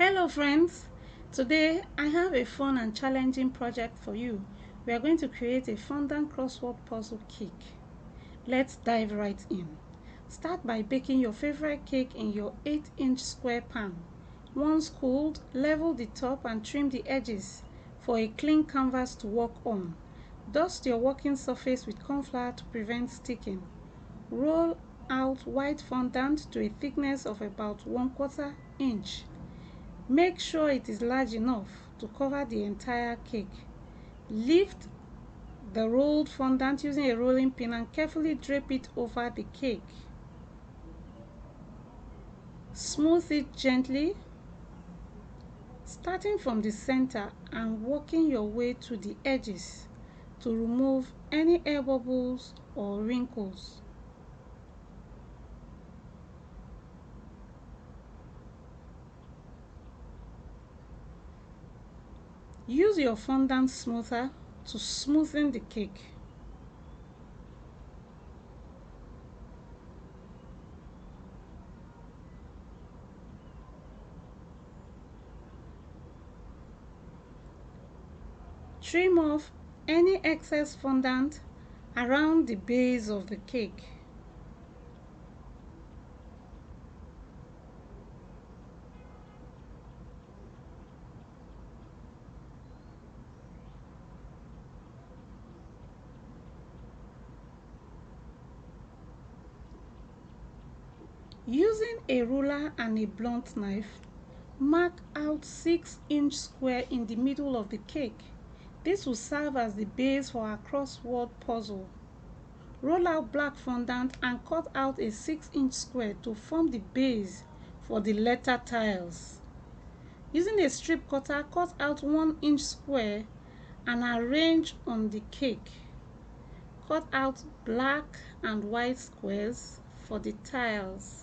Hello friends, today I have a fun and challenging project for you. We are going to create a fondant crossword puzzle cake. Let's dive right in. Start by baking your favorite cake in your 8-inch square pan. Once cooled, level the top and trim the edges for a clean canvas to work on. Dust your working surface with corn flour to prevent sticking. Roll out white fondant to a thickness of about 1/4 inch. Make sure it is large enough to cover the entire cake. Lift the rolled fondant using a rolling pin and carefully drape it over the cake. Smooth it gently, starting from the center and working your way to the edges to remove any air bubbles or wrinkles. Use your fondant smoother to smoothen the cake. Trim off any excess fondant around the base of the cake. Using a ruler and a blunt knife, mark out 6-inch square in the middle of the cake. This will serve as the base for our crossword puzzle. Roll out black fondant and cut out a 6-inch square to form the base for the letter tiles. Using a strip cutter, cut out 1-inch square and arrange on the cake. Cut out black and white squares for the tiles.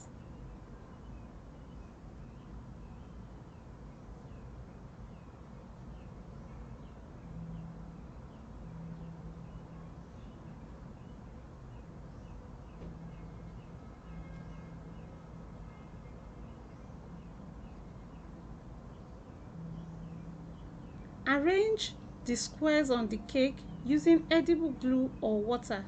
Arrange the squares on the cake using edible glue or water.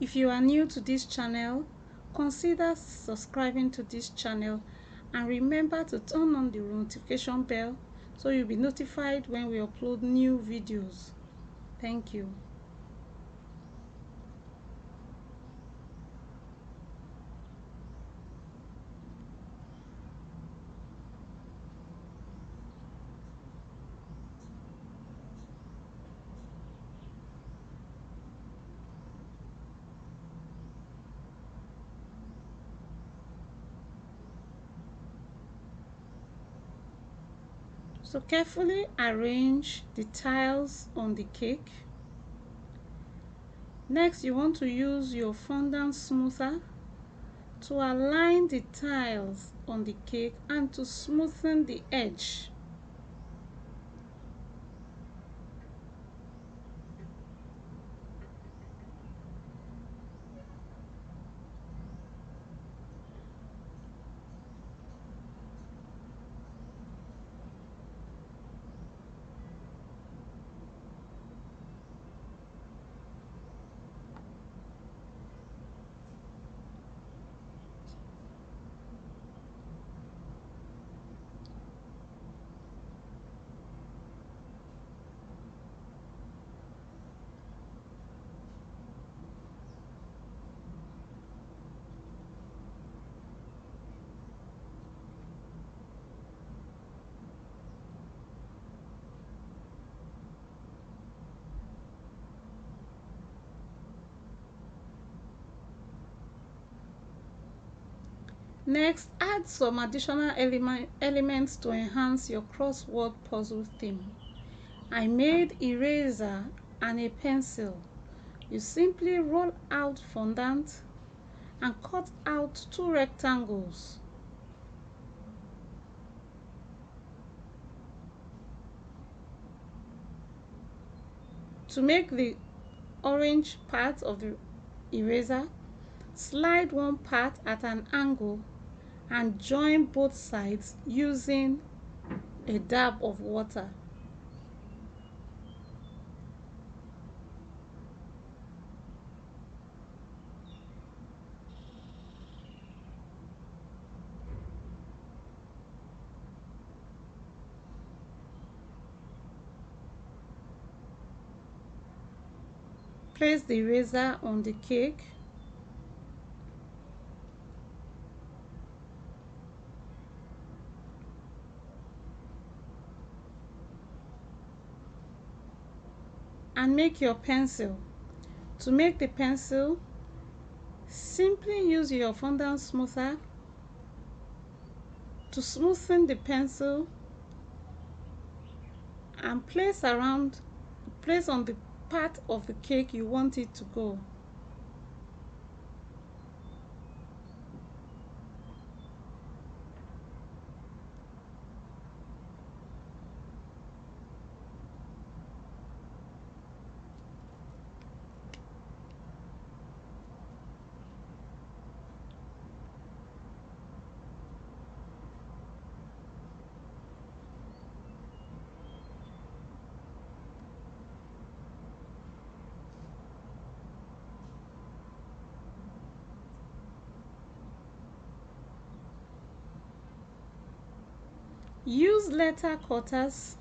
If you are new to this channel, consider subscribing to this channel and remember to turn on the notification bell so you'll be notified when we upload new videos. Thank you. So carefully arrange the tiles on the cake. Next, you want to use your fondant smoother to align the tiles on the cake and to smoothen the edge. Next, add some additional elements to enhance your crossword puzzle theme. I made eraser and a pencil. You simply roll out fondant and cut out 2 rectangles. To make the orange part of the eraser, slide one part at an angle and join both sides using a dab of water. Place the eraser on the cake. And make your pencil. To make the pencil, simply use your fondant smoother to smoothen the pencil and place on the part of the cake you want it to go. Use letter cutters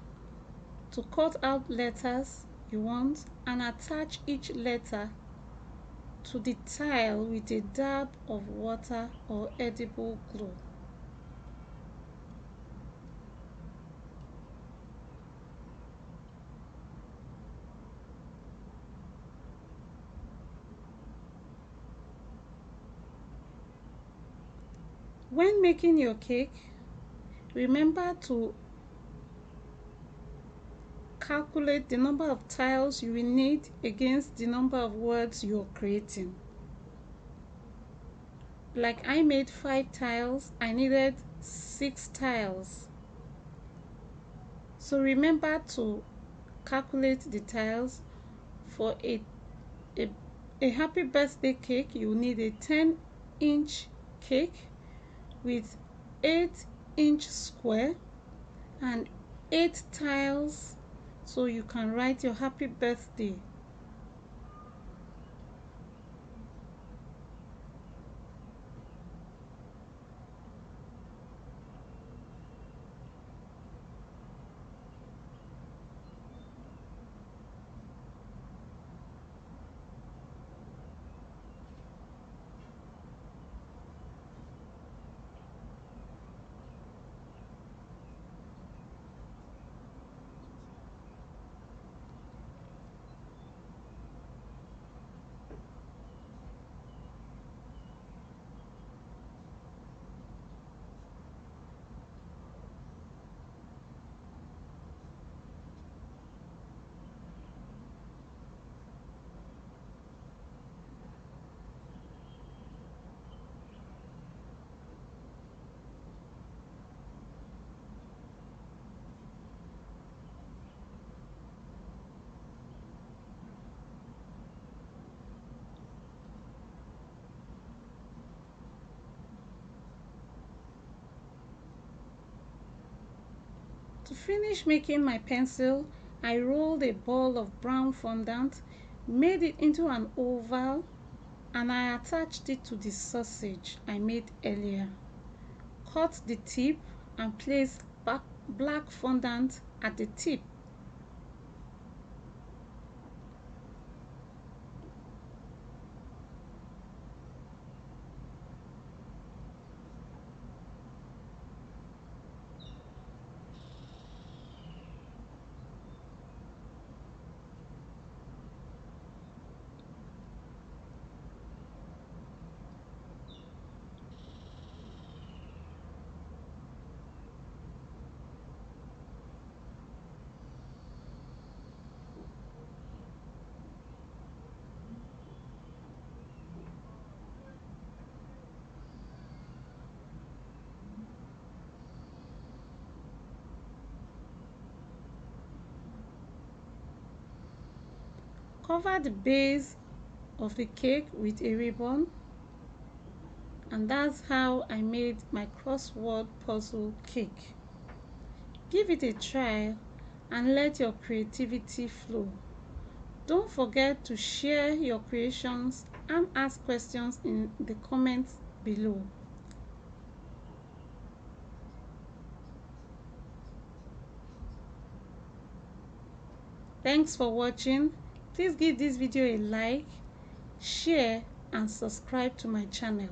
to cut out letters you want and attach each letter to the tile with a dab of water or edible glue. When making your cake, remember to calculate the number of tiles you will need against the number of words you're creating. Like I made 5 tiles, I needed 6 tiles. So remember to calculate the tiles. For a happy birthday cake, you need a 10-inch cake with 8-inch square and 8 tiles, so you can write your happy birthday. To finish making my pencil, I rolled a ball of brown fondant, made it into an oval, and I attached it to the sausage I made earlier. Cut the tip and place black fondant at the tip. Cover the base of the cake with a ribbon, and that's how I made my crossword puzzle cake. Give it a try and let your creativity flow. Don't forget to share your creations and ask questions in the comments below. Thanks for watching. Please give this video a like, share and subscribe to my channel.